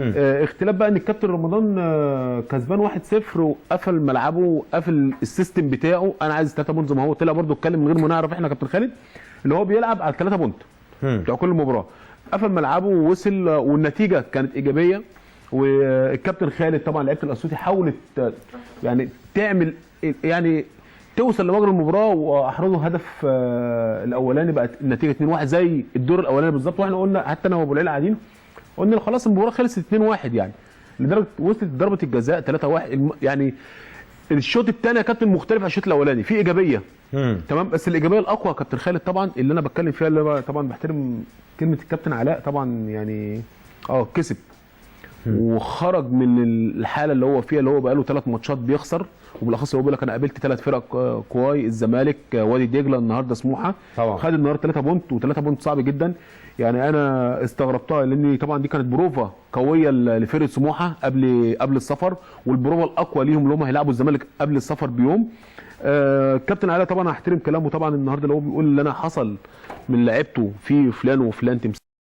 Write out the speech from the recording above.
اختلاف بقى ان الكابتن رمضان كسبان 1-0 وقفل ملعبه وقفل السيستم بتاعه. انا عايز 3 بونت زي ما هو طلع برده اتكلم من غير ما نعرف احنا كابتن خالد اللي هو بيلعب على 3 بونت بتاع كل مباراه. قفل ملعبه ووصل والنتيجه كانت ايجابيه. والكابتن خالد طبعا لعيبه الاسيوطي حاولت يعني تعمل يعني توصل لمجرى المباراه واحرزوا هدف الاولاني. بقت النتيجه 2-1 زي الدور الاولاني بالظبط. واحنا قلنا حتى انا وابو العيله قاعدين قلنا خلاص المباراه خلصت 2-1 يعني لدرجه وصلت ضربه الجزاء 3-1. يعني الشوط الثاني يا كابتن مختلف عن الشوط الاولاني في ايجابيه تمام. بس الايجابيه الاقوى يا كابتن خالد طبعا اللي انا بتكلم فيها اللي طبعا بحترم كلمه الكابتن علاء طبعا يعني كسب وخرج من الحاله اللي هو فيها اللي هو بقى له 3 ماتشات بيخسر. وبالاخص هو بيقول لك انا قابلت 3 فرق كواي الزمالك وادي دجله النهارده سموحه طبعا. خد النهارده 3 بونت و3 بونت صعب جدا. يعني انا استغربتها لان طبعا دي كانت بروفا قويه لفرقه سموحه قبل السفر والبروفا الاقوى ليهم اللي هم هيلعبوا الزمالك قبل السفر بيوم. كابتن علاء طبعا هحترم كلامه طبعا النهارده اللي هو بيقول اللي انا حصل من لعيبته في فلان وفلان تمثيل